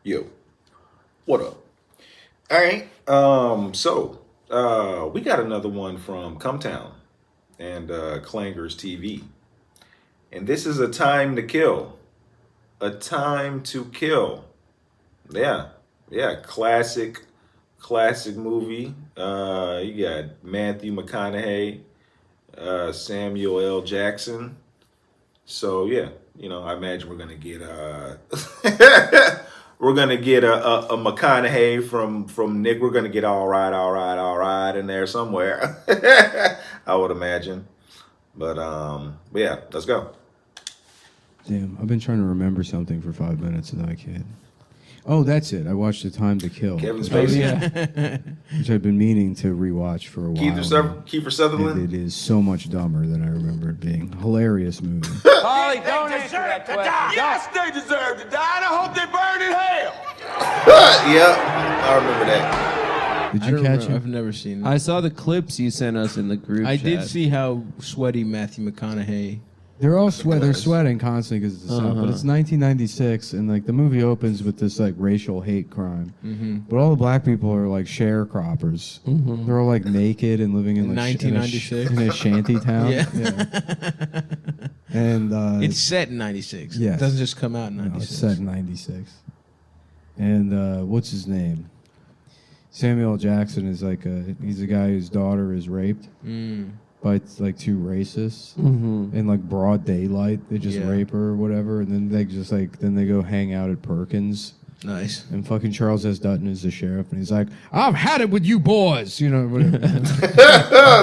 Yo, what up? All right. We got another one from CMTOWN and Clangers TV, and this is A Time to Kill. A Time to Kill. Yeah, yeah. Classic movie. You got Matthew McConaughey, Samuel L. Jackson. So yeah, I imagine we're gonna get we're gonna get a McConaughey from Nick. We're gonna get all right in there somewhere. I would imagine. But yeah, let's go. Damn, I've been trying to remember something for 5 minutes and I can't. Oh, that's it. I watched The Time to Kill. Kevin Spacey. Yeah. Which I've been meaning to rewatch for a while. Kiefer Sutherland. It is so much dumber than I remember it being. Hilarious movie. Holly, don't answer that question. Yes, they deserve to die, and I hope they burn in hell. Yep, I remember that. Did you catch it? I've never seen it. I saw the clips you sent us in the group I chat. did see how sweaty Matthew McConaughey. They're all they're sweating constantly because it's the South, but it's 1996, and like the movie opens with this like racial hate crime, but all the black people are like sharecroppers. They're all like naked and living in like 1996 in a shanty town. Yeah. And It's set in 96. Yes. It doesn't just come out in no, 96. it's set in 96. And what's his name? Samuel L. Jackson is like he's a guy whose daughter is raped. By like two racists in like broad daylight. They just rape her or whatever, and then they go hang out at Perkins. Nice. And fucking Charles S. Dutton is the sheriff, and he's like, "I've had it with you boys," Whatever.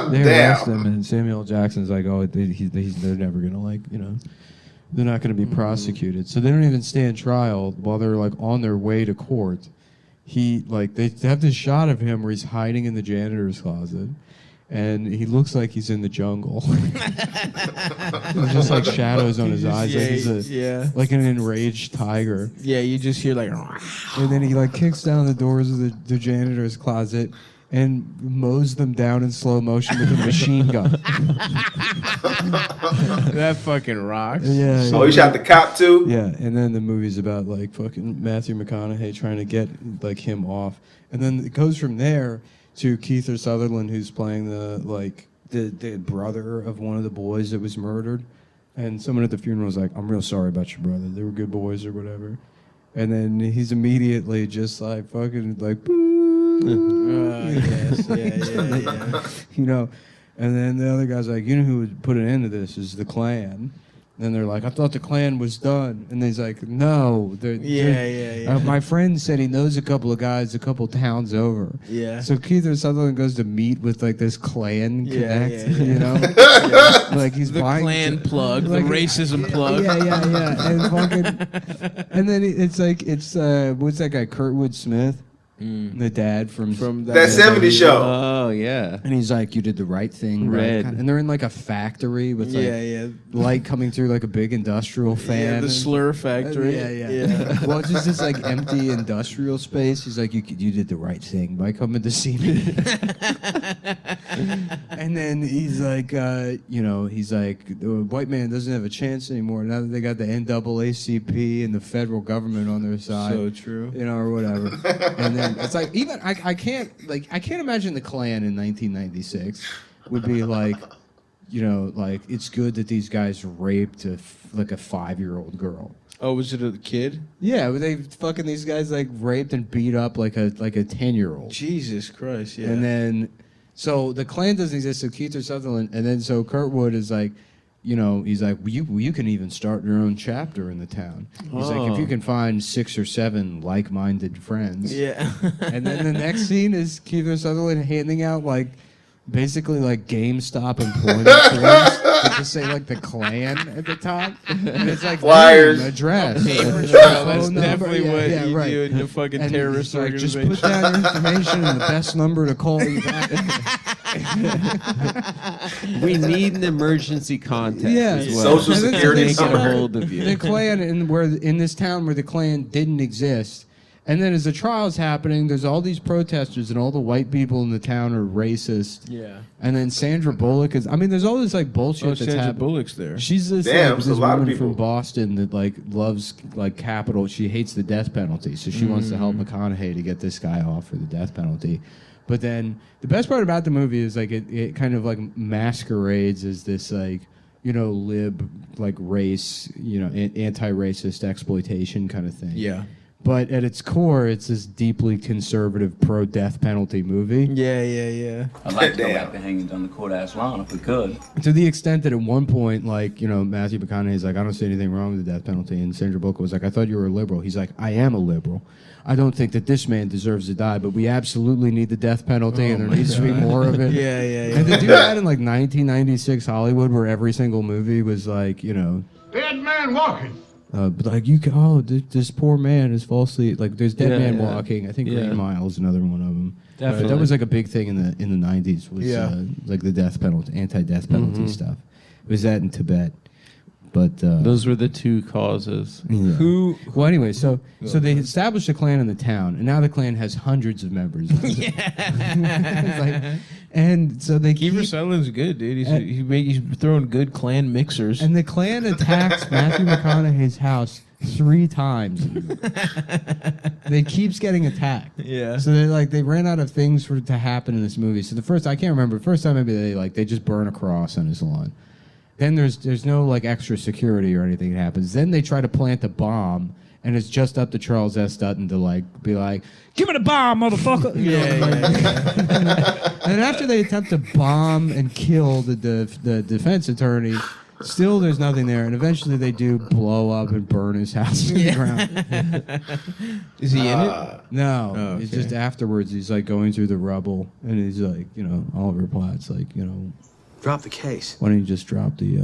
They arrest him, and Samuel L. Jackson's like, "Oh, they're never gonna they're not gonna be prosecuted." So they don't even stand trial while they're like on their way to court. They have this shot of him where he's hiding in the janitor's closet. And he looks like he's in the jungle. There's just like shadows on his eyes, like he's like an enraged tiger. Yeah, you just hear like. And then he like kicks down the doors of the janitor's closet and mows them down in slow motion with a machine gun. That fucking rocks. Yeah. Oh, he shot the cop too. Yeah, and then the movie's about like fucking Matthew McConaughey trying to get like him off, and then it goes from there to Kiefer Sutherland, who's playing the brother of one of the boys that was murdered. And someone at the funeral was like, "I'm real sorry about your brother. They were good boys," or whatever. And then he's immediately just like fucking like, boo. Yes, yeah. And then the other guy's like, "You know who would put an end to this is the Klan." And they're like, "I thought the Klan was done." And he's like, "No." My friend said he knows a couple of guys a couple towns over. Yeah. So Kiefer Sutherland goes to meet with like this Klan connect, like he's The buying Klan plug, the racism plug. Yeah. And then it's what's that guy, Kurtwood Smith? The dad from that 70s show. Oh, yeah. And he's like, "You did the right thing." Red. Right? And they're in like a factory with light coming through like a big industrial fan. Yeah, the slur factory. Yeah. Well, it's just this like empty industrial space. He's like, you did the right thing by coming to see me." And then he's like, the white man doesn't have a chance anymore now that they got the NAACP and the federal government on their side. So true. Or whatever. And then it's like even I can't imagine the Klan in 1996 would be like, it's good that these guys raped a 5-year-old girl. Oh, was it a kid? Yeah, these guys like raped and beat up like a 10-year-old. Jesus Christ, yeah. And then so the Klan doesn't exist, so Kiefer Sutherland, and then so Kurtwood is like, he's like, you can even start your own chapter in the town. He's like, if you can find 6 or 7 like-minded friends. Yeah. And then the next scene is Kiefer Sutherland handing out basically like GameStop employment forms that just say like the Klan at the top. And it's like flyers, address. That's definitely what you right. do in the fucking And terrorist like, just organization. put down your information and the best number to call you back. We need an emergency contact as well. Social security They can get a number. hold of you. The Klan in this town where the Klan didn't exist, And then as the trial's happening, there's all these protesters, and all the white people in the town are racist. Yeah. And then Sandra Bullock is. I mean, there's all this like bullshit that's Sandra happening. Bullock's there. She's this, Damn, this there's a lot of woman people. from Boston that like loves like capital. She hates the death penalty, so she wants to help McConaughey to get this guy off for the death penalty. But then the best part about the movie is like it kind of like masquerades as this like, you know, lib like race, you know, anti-racist exploitation kind of thing. Yeah. But at its core, it's this deeply conservative pro-death penalty movie. Yeah. I'd like to go Damn. back to hanging on the courthouse lawn if we could. To the extent that at one point, like, you know, Matthew McConaughey's like, I don't see anything wrong with the death penalty. And Sandra Bullock was like, I thought you were a liberal. He's like, I am a liberal. I don't think that this man deserves to die, but we absolutely need the death penalty, and there needs to be more of it. Yeah. And to do that in like 1996 Hollywood, where every single movie was like, you know, Dead man walking. but like you can, this poor man is falsely like there's dead man yeah. walking. I think Yeah. Green Mile is another one of them. Definitely. That was like a big thing in the 90s. Was Yeah. like the death penalty, anti-death penalty stuff. It was that in Tibet, but Those were the two causes. yeah. Who? Well, anyway, so they established a clan in the town, and now the clan has hundreds of members. And so they Kiefer keep. Sutherland's good, dude. And- He's throwing good clan mixers. And the Klan attacks Matthew McConaughey's house 3 times. They keeps getting attacked. Yeah. So they ran out of things to happen in this movie. So the first, I can't remember. First time maybe they just burn a cross on his lawn. Then there's no like extra security or anything that happens. Then they try to plant a bomb, and it's just up to Charles S. Dutton to like be like, "Give me the bomb, motherfucker!" You know? And after they attempt to bomb and kill the defense attorney, still there's nothing there. And eventually they do blow up and burn his house to the ground. Is he in it? No, Oh, it's okay. just afterwards he's like going through the rubble, and he's like, you know, Oliver Platt's like, you know, Drop the case. why don't you just drop the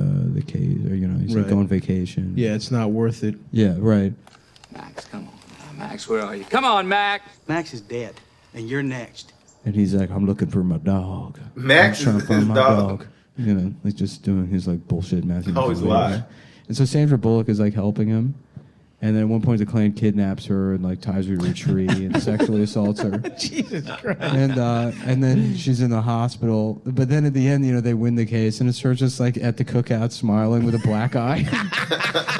case, or you know, he's like Right. go on vacation. Yeah, it's not worth it. Yeah, right. Max, come on. Max, where are you? Come on, Mac. Max is dead, and you're next. And he's like, I'm looking for my dog. Max I'm trying is to find his my dog. You know, like just doing his like bullshit Matthew. Always McConaughey. lie. And so Sandra Bullock is like helping him. And then at one point the Klan kidnaps her and like ties her to a tree and sexually assaults her. Jesus Christ. And then she's in the hospital. But then at the end, you know, they win the case, and it's her just like at the cookout smiling with a black eye.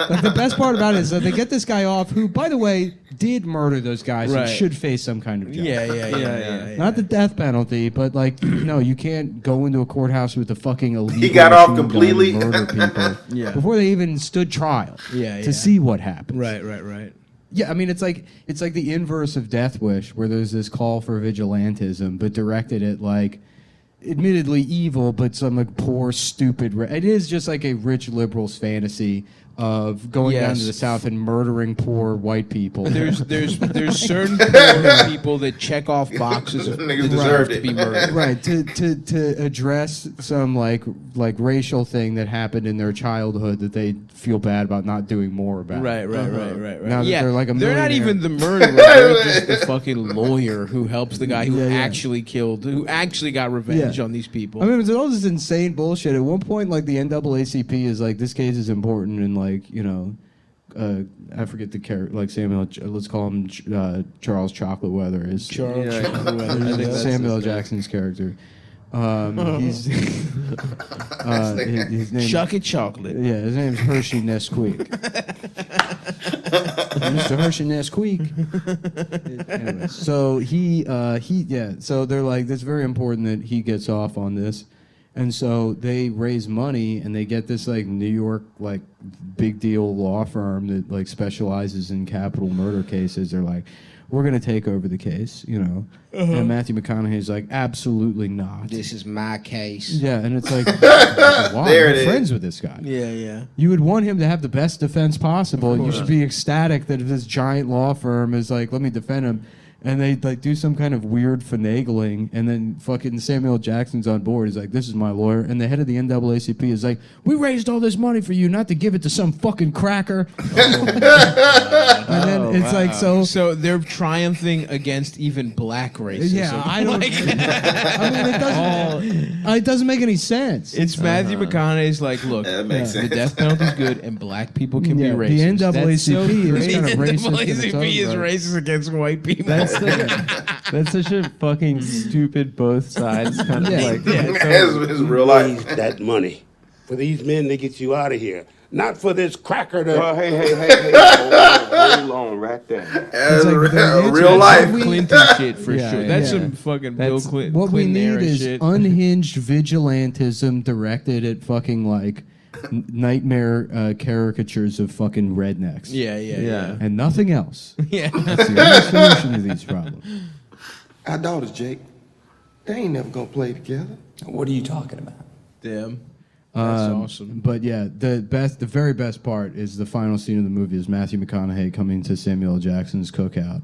Like the best part about it is that they get this guy off, who, by the way, did murder those guys Right. and should face some kind of judgment. Yeah. Not the death penalty, but like, no, you can't go into a courthouse with a fucking illegal He got off machine gun completely? and murder people Yeah. before they even stood trial Yeah, to yeah. see what happens. Right. Yeah, I mean, it's like the inverse of Death Wish, where there's this call for vigilantism, but directed at like, admittedly evil, but some like poor, stupid. It is just like a rich liberal's fantasy of going down to Yes. the South and murdering poor white people. There's certain poor people that check off boxes that Niggas deserve deserved to it. be murdered. Right, to address some like racial thing that happened in their childhood that they feel bad about not doing more about. Right. Now that Yeah, they're like a they're not millionaire. even the murderer. They're just the fucking lawyer who helps the guy who Yeah, yeah. actually killed, who actually got revenge Yeah. on these people. I mean, it's all this insane bullshit. At one point, like the NAACP is like, this case is important, and like, you know, I forget the character, like Samuel. Let's call him Charles Chocolate Weather. Is Charles Yeah, Chocolate. I think that's Samuel L. his name. Jackson's character. He's his name. Chucky Chocolate. Yeah, his name's Hershey Nesquik. Mr. Hershey Nesquik. Anyway, so so they're like, that's very important that he gets off on this. And so they raise money, and they get this like New York like big deal law firm that like specializes in capital murder cases. They're like, we're gonna take over the case, you know. And Matthew McConaughey's like, absolutely not. This is my case. Yeah, and it's like, wow, There it you're is. friends with this guy. Yeah. You would want him to have the best defense possible. You should be ecstatic that this giant law firm is like, let me defend him. And they like do some kind of weird finagling, and then fucking Samuel Jackson's on board. He's like, "This is my lawyer," and the head of the NAACP is like, "We raised all this money for you, not to give it to some fucking cracker." And then it's like So they're triumphing against even black racism. Yeah, I don't. I mean, it doesn't make any sense. It's Matthew McConaughey's like, look, That makes the sense. death penalty's good, and black people can be The racist. NAACP is kind of racist. in its NAACP own is right. racist against white people. That's such a fucking stupid both sides kind of like. It's real life. That money for these men to get you out of here, not for this cracker to. Oh, hey. Hold on right there. It's like the real life. Clinton shit for Yeah, sure. That's yeah. some fucking Bill Clinton. What we need era is shit. unhinged vigilantism directed at fucking like nightmare caricatures of fucking rednecks. Yeah. And nothing else. Yeah. That's the only solution to these problems. Our daughters, Jake, they ain't never gonna play together. What are you talking about? Damn. That's awesome. But yeah, the very best part is the final scene of the movie is Matthew McConaughey coming to Samuel L. Jackson's cookout,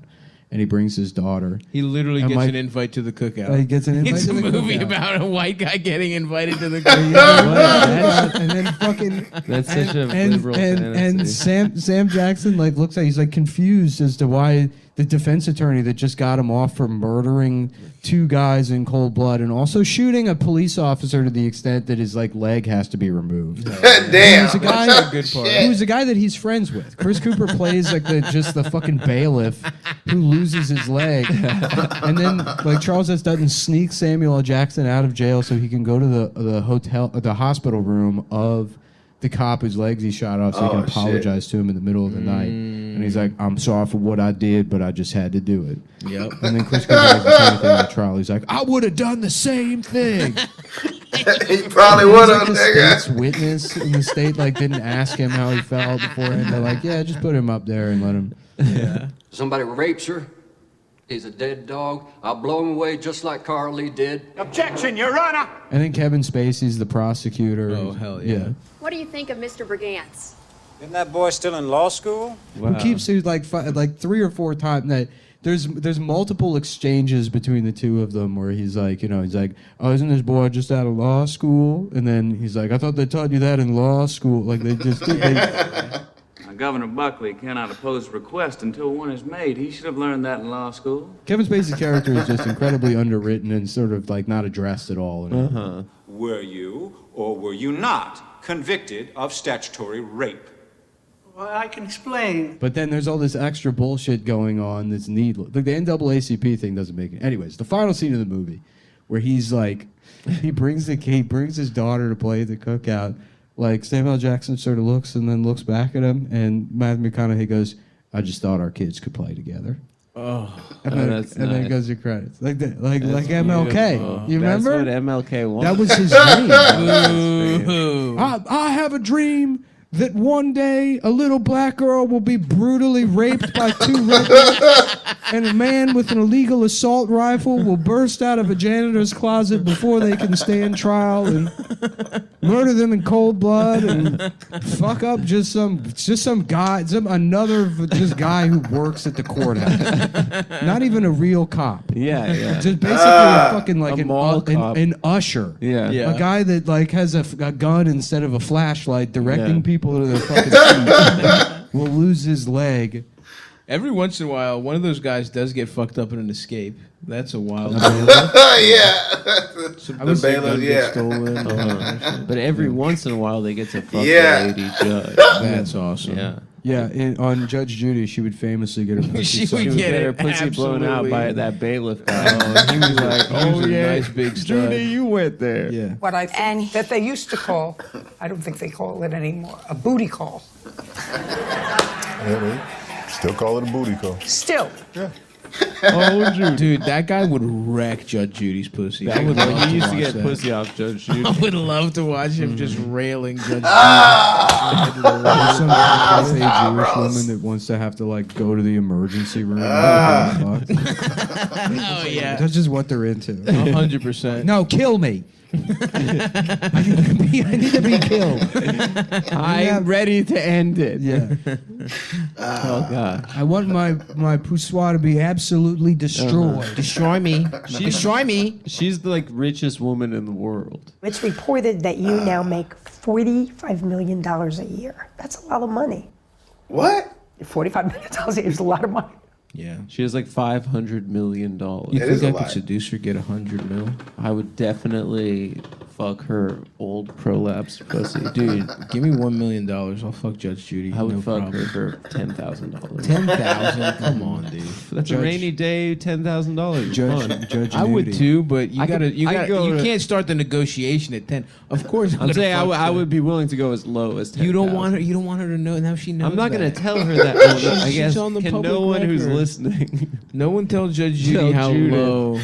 and he brings his daughter. He literally And gets my- an invite to the cookout. He gets an invite It's to a the movie cookout. about a white guy getting invited to the cookout. And then fucking That's such a and liberal fantasy. Sam Jackson like looks like he's like confused as to why the defense attorney that just got him off for murdering 2 guys in cold blood and also shooting a police officer to the extent that his like leg has to be removed. Damn. Who's a guy, That's a good part. who's a guy that he's friends with. Chris Cooper plays like the fucking bailiff who loses his leg, and then like Charles S. Dutton sneaks Samuel L. Jackson out of jail so he can go to the hospital room of the cop whose legs he shot off so he can Oh, shit. apologize to him in the middle of the night. And he's like, "I'm sorry for what I did, but I just had to do it." Yep. And then Chris Cooper doesn't say anything at the trial. He's like, "I would have done the same thing." He probably He's would like have, the nigga. state's witness, and the state like didn't ask him how he felt beforehand. They're like, "Yeah, just put him up there and let him." Somebody rapes her. He's a dead dog. I'll blow him away just like Carl Lee did. Objection, Your Honor. And then Kevin Spacey's the prosecutor. Oh, hell yeah. What do you think of Mr. Brigance? Isn't that boy still in law school? Who keeps it like 3 or 4 times that there's multiple exchanges between the two of them where he's like, "Oh, isn't this boy just out of law school?" And then he's like, "I thought they taught you that in law school." Like they just Governor Buckley cannot oppose a request until one is made. He should have learned that in law school. Kevin Spacey's character is just incredibly underwritten and sort of like not addressed at all. Were you or were you not convicted of statutory rape? Well, I can explain. But then there's all this extra bullshit going on that's needless. Like the NAACP thing doesn't make it. Anyways, the final scene of the movie where he's like, he brings his daughter to play the cookout. Like Samuel L. Jackson sort of looks and then looks back at him, and Matthew McConaughey goes, "I just thought our kids could play together." And then it goes to credits like that, like MLK. Beautiful. You remember? That's what MLK wanted. That was his dream. Boo. I have a dream that one day a little black girl will be brutally raped by 2 rednecks, and a man with an illegal assault rifle will burst out of a janitor's closet before they can stand trial and murder them in cold blood and fuck up just some guy, another guy who works at the courthouse. Not even a real cop. Yeah. Just basically a fucking like A mall cop. an usher. Yeah. Yeah. A guy that like has a gun instead of a flashlight directing Yeah. people to their fucking seat will lose his leg. Every once in a while, one of those guys does get fucked up in an escape. That's a wild. Yeah. I was The bailiff, yeah. stolen. But every once in a while, they get to fuck Yeah. the lady judge. That's awesome. Yeah. Yeah, on Judge Judy, she would famously get her pussy She sucked. would She would get get her it, pussy blown out by absolutely. that bailiff guy. He was like, he was a nice big stud. Judy, you went there. Yeah. What I think that they used to call, I don't think they call it anymore, a booty call. Still call it a booty call. Still. Dude, that guy would wreck Judge Judy's pussy. I would love He used to watch get that. pussy off Judge Judy. I would love to watch him just railing Judge There's some crazy Jewish woman that wants to have to like go to the emergency room. And Judy. Oh yeah, That's just what they're into. 100%. No, kill me. I need to be killed. I'm ready to end it. Yeah. Oh God. I want my poussoir to be absolutely destroyed. Destroy me. Destroy me. She's the like richest woman in the world. It's reported that you now make $45 million a year. That's a lot of money. What? $45 million a year is a lot of money. Yeah. She has like $500 million. You That think is a I could lot. seduce her, get 100 mil? I would definitely fuck her old prolapsed pussy. Dude, give me $1 million. I'll fuck Judge Judy. I would no fuck problem. her for $10,000. 10,000? Come on, dude. That's Judge- a rainy day, $10,000. Judge I would Nudie. too, but you I could- I could go you to- can't start the negotiation at 10. Of course, I'm saying I would. would be willing to go as low as 10,000. You don't want her. You don't want her to know. Now she knows. I'm not going that. to tell her that. Well, I She's guess on the can public no one who's record. listening. No one tell Judge Judy Tell how Judith. low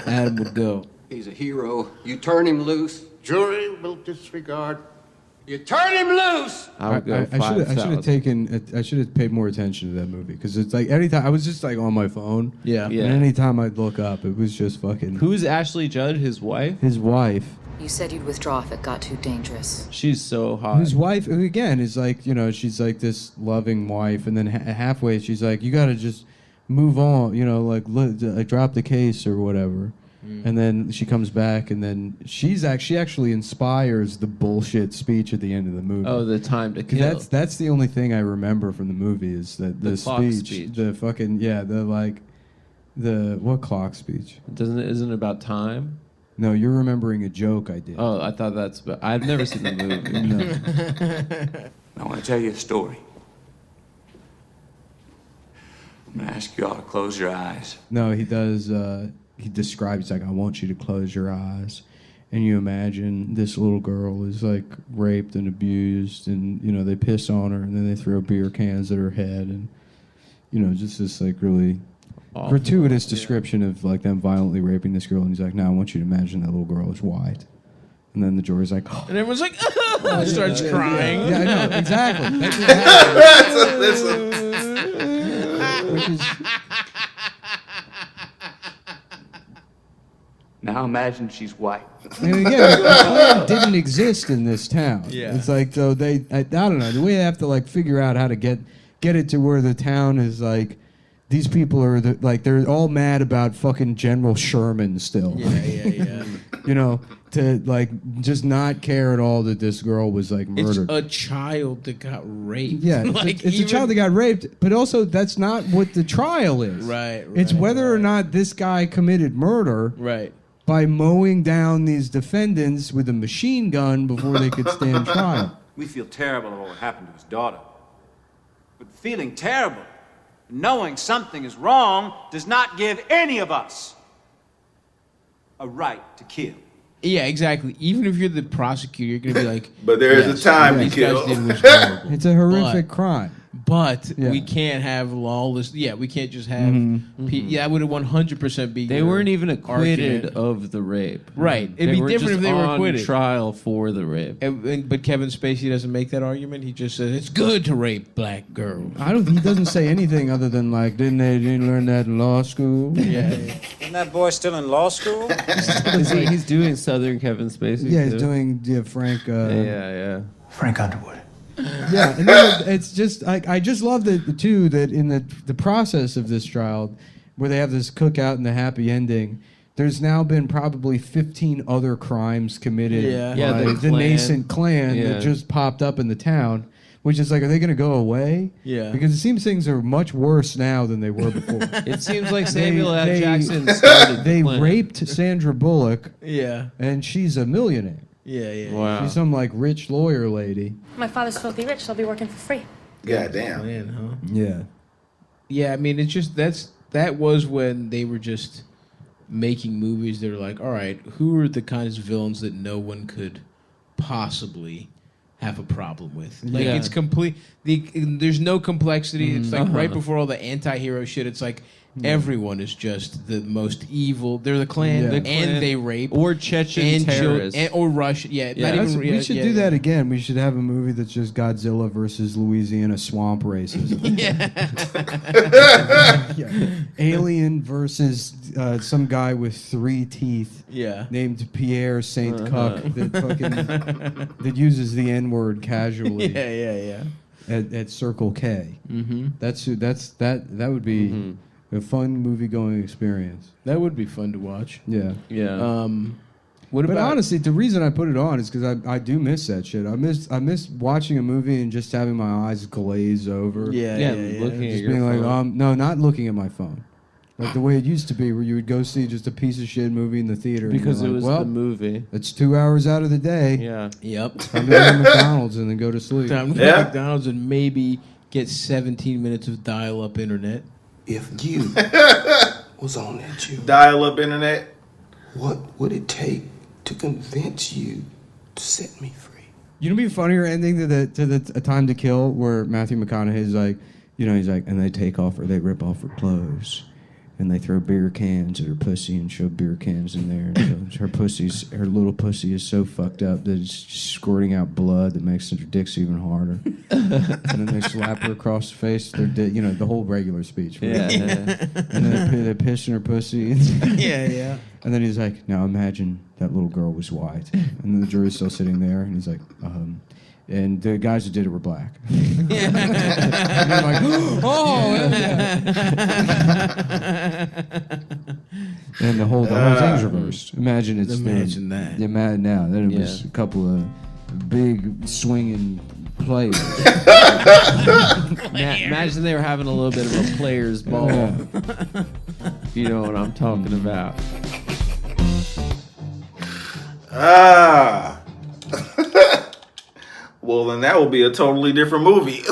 Adam would go. He's a hero. You turn him loose, jury will disregard. You turn him loose! I would go I should have 5,000. taken. I should have paid more attention to that movie because it's like anytime I was just like on my phone. Yeah. Yeah. And anytime I'd look up, it was just fucking. Who's Ashley Judd? His wife? His wife? You said you'd withdraw if it got too dangerous. She's so hot. His wife again is like, you know, she's like this loving wife, and then halfway she's like, you got to just move on, you know, like drop the case or whatever. And then she comes back, and then she actually inspires the bullshit speech at the end of the movie. Oh, the time to kill. That's the only thing I remember from the movie is that the clock speech. the fucking the what clock speech? Isn't it about time? No, you're remembering a joke I did. Oh, I thought that's. But I've never seen the movie. No. I want to tell you a story. I'm going to ask you all to close your eyes. No, he does. He describes like, I want you to close your eyes, and you imagine this little girl is like raped and abused, and you know they piss on her, and then they throw beer cans at her head, and you know just this like really Awful. gratuitous description of like them violently raping this girl, and he's like, now I want you to imagine that little girl is white, and then the jury's like, oh. And everyone's like, starts crying. Yeah, I know exactly. That's what happened. Which is. Now imagine she's white. And again, the plan didn't exist in this town. Yeah. It's like, so I don't know, the way they have to like figure out how to get it to where the town is like, these people are they're all mad about fucking General Sherman still. Yeah. You know, to like just not care at all that this girl was like It's murdered. a child that got raped. Yeah, Like, it's a child that got raped, but also that's not what the trial is. Right, It's whether or not this guy committed murder. Right. By mowing down these defendants with a machine gun before they could stand trial. We feel terrible about what happened to his daughter. But feeling terrible, knowing something is wrong, does not give any of us a right to kill. Yeah, exactly. Even if you're the prosecutor, you're gonna be like, But there is a time what to these kill. guys did was horrible. It's a horrific crime. But Yeah. we can't have lawless. Yeah, we can't just have. Yeah, that would have 100% be. They your weren't even acquitted argument. of the rape. Right. It'd be were different just if they were on acquitted. trial for the rape. But Kevin Spacey doesn't make that argument. He just says it's good to rape black girls. He doesn't say anything other than like, didn't learn that in law school? Yeah. Isn't that boy still in law school? He's doing Southern Kevin Spacey. Yeah, he's too. doing Frank. Yeah. Frank Underwood. Yeah, and then it's just I just love that too that in the process of this trial, where they have this cookout and the happy ending. There's now been probably 15 other crimes committed by the the Klan. nascent Klan that just popped up in the town, which is like, are they going to go away? Yeah. Because it seems things are much worse now than they were before. It seems like Samuel L. They- Jackson started They the Klan. raped Sandra Bullock, Yeah. and she's a millionaire. Yeah. Wow. She's some like rich lawyer lady. My father's filthy rich, so I'll be working for free. God damn. Man, huh? Yeah. Yeah, I mean, it's just that was when they were just making movies that are like, all right, who are the kinds of villains that no one could possibly have a problem with? Like, Yeah. it's complete. There's no complexity. It's like right before all the anti-hero shit. It's like everyone is just the most evil. They're the Klan, Yeah. The Klan. and they rape Or Chechen and terrorists. or Russia. Yeah, Yeah. not even. We should do that again. We should have a movie that's just Godzilla versus Louisiana swamp racism. Yeah. Alien versus some guy with 3 teeth Yeah. named Pierre Saint Cuck that fucking that uses the N-word casually. Yeah. at Circle K. Mm-hmm. That would be a fun movie going experience. That would be fun to watch. Yeah. What But about honestly, the reason I put it on is because I do miss that shit. I miss watching a movie and just having my eyes glaze over. Looking at Just your being like, phone. no, not looking at my phone. Like the way it used to be, where you would go see just a piece of shit movie in the theater. Because and it you're was like, well, the movie. it's 2 hours out of the day. Yeah. Yep. Time to go to McDonald's and then go to sleep. Time to go to McDonald's and maybe get 17 minutes of dial-up internet. If you was on that tube, Dial-up internet. what would it take to convince you to set me free? You know, what'd be a funnier ending to the A Time to Kill, where Matthew McConaughey's like, he's like, and they take off or they rip off her clothes, and they throw beer cans at her pussy and shove beer cans in there. And so her little pussy is so fucked up that it's just squirting out blood that makes her dicks even harder. And then they slap her across the face. The whole regular speech. Right? Yeah. And then they piss in her pussy. Yeah. And then he's like, now imagine that little girl was white. And then the jury's still sitting there, and he's like, and the guys who did it were black. And I'm like, and the whole thing's reversed. Imagine that. Imagine now that it was a couple of big swinging players. Imagine they were having a little bit of a player's ball. You know what I'm talking about. Well, then that would be a totally different movie.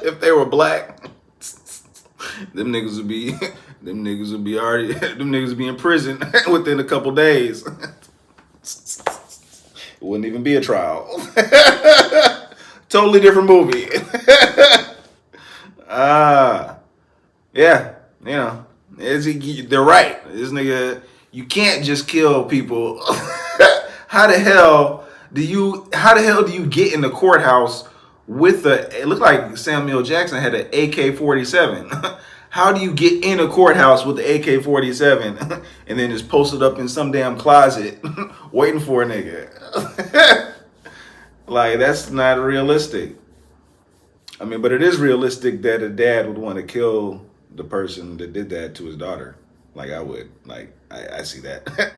If they were black, them niggas would be in prison within a couple days. It wouldn't even be a trial. Totally different movie. Yeah, they're right. This nigga, you can't just kill people. How the hell do you get in the courthouse with it looked like Samuel Jackson had an AK-47. How do you get in a courthouse with the AK-47 and then just post it up in some damn closet waiting for a nigga? Like, that's not realistic. I mean, but it is realistic that a dad would want to kill the person that did that to his daughter. Like, I would. Like, I see that.